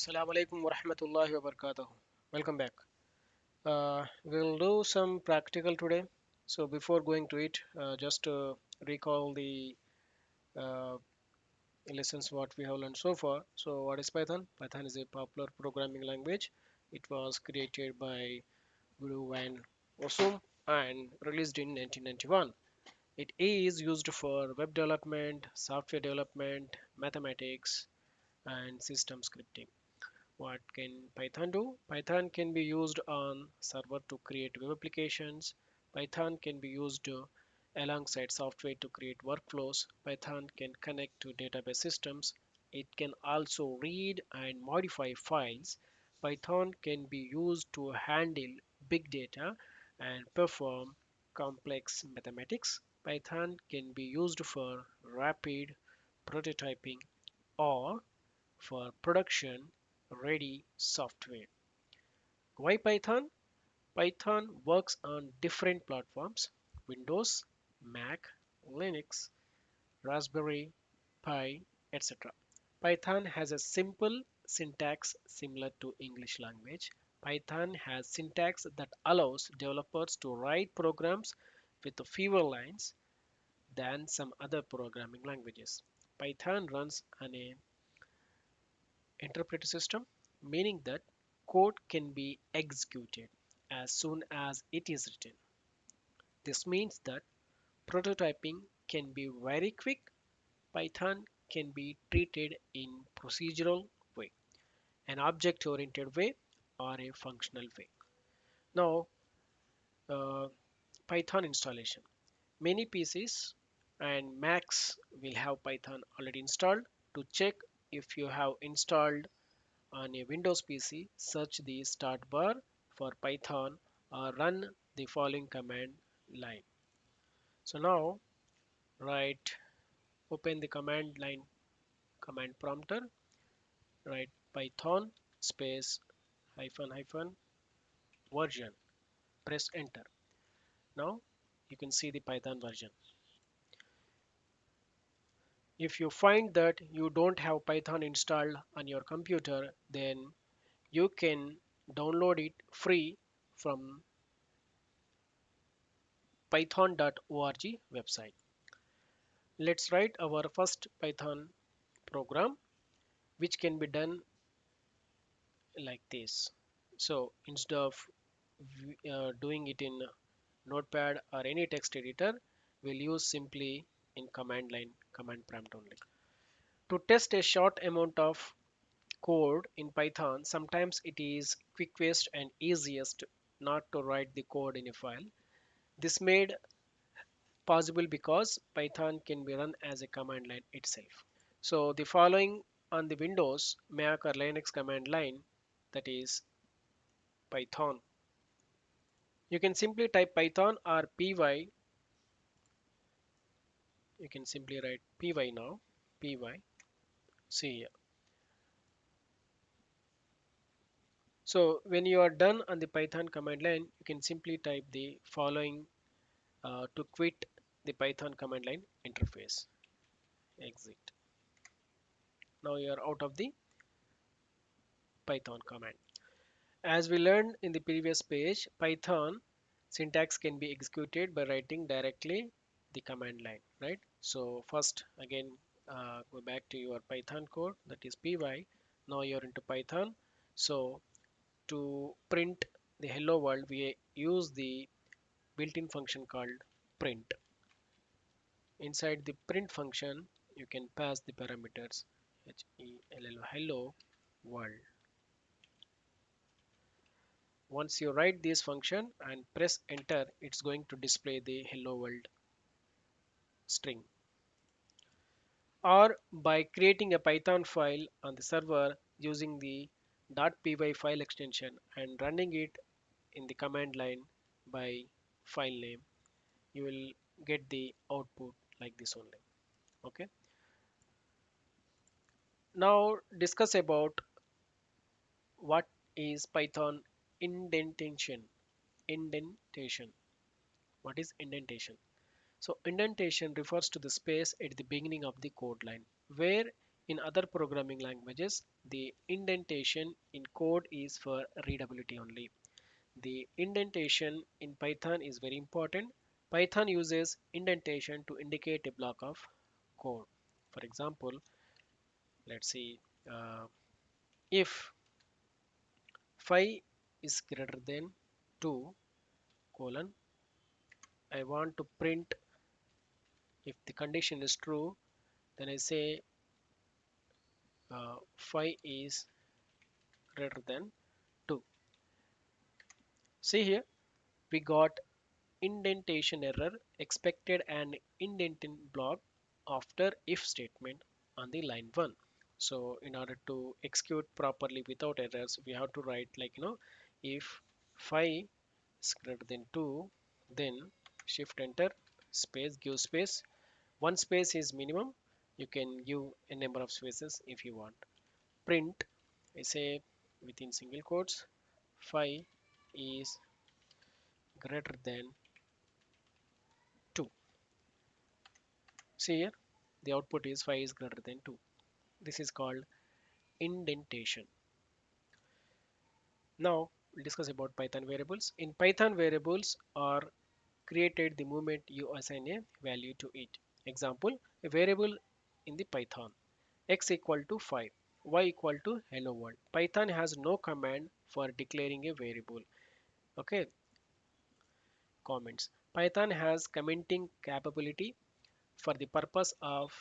Assalamu alaikum wa rahmatullahi wa barakatuh. Welcome back. We'll do some practical today. So before going to it, just to recall the uh, lessons what we have learned so far. So what is Python? Python is a popular programming language. It was created by Guru Van Osum and released in 1991. It is used for web development, software development, mathematics, and system scripting. What can Python do? Python can be used on server to create web applications. Python can be used alongside software to create workflows. Python can connect to database systems. It can also read and modify files. Python can be used to handle big data and perform complex mathematics. Python can be used for rapid prototyping or for production ready software. Why Python? Python works on different platforms: Windows, Mac, Linux, Raspberry Pi, etc. Python has a simple syntax similar to English language. Python has syntax that allows developers to write programs with fewer lines than some other programming languages. Python runs on a interpreter system, meaning that code can be executed as soon as it is written. This means that prototyping can be very quick. Python can be treated in procedural way, an object-oriented way, or a functional way. Now, uh, Python installation. Many PCs and Macs will have Python already installed. To check if you have installed on a Windows PC, search the start bar for Python or run the following command line. So now write, open the command line command prompter, write Python space hyphen hyphen version, press enter. Now you can see the Python version. If you find that you don't have Python installed on your computer, then you can download it free from python.org website. Let's write our first Python program, which can be done like this. So instead of doing it in Notepad or any text editor, we'll use simply in command line, command prompt only. To test a short amount of code in Python, sometimes it is quickest and easiest not to write the code in a file. This made possible because Python can be run as a command line itself. So the following on the Windows, Mac or Linux command line, that is Python. You can simply type Python or py. You can simply write py now. Py. See here. So when you are done on the Python command line, you can simply type the following to quit the Python command line interface. Exit. Now you are out of the Python command. As we learned in the previous page, Python syntax can be executed by writing directly the command line, right? So first, again, go back to your Python code, that is py. Now you're into Python. So to print the hello world, we use the built-in function called print. Inside the print function, you can pass the parameters hello world. Once you write this function and press enter, it's going to display the hello world string. Or by creating a Python file on the server using the .py file extension and running it in the command line by file name, you will get the output like this only. Okay. Now discuss about what is Python indentation. Indentation. What is indentation? So indentation refers to the space at the beginning of the code line where In other programming languages, the indentation in code is for readability only. The indentation in Python is very important. Python uses indentation to indicate a block of code. For example, let's see, uh, if 5 is greater than 2 colon, I want to print if the condition is true, then I say 5 is greater than 2. See here, we got indentation error, expected an indenting block after if statement on the line 1. So in order to execute properly without errors, we have to write like, if 5 is greater than 2, then shift enter, space, give space. One space is minimum. You can give a number of spaces if you want. Print, I say within single quotes, 5 is greater than 2. See here, the output is 5 is greater than 2. This is called indentation. Now we'll discuss about Python variables. In Python, variables are created the moment you assign a value to it. Example, a variable in the Python, x equal to 5, y equal to hello world. Python has no command for declaring a variable. Okay, comments. Python has commenting capability for the purpose of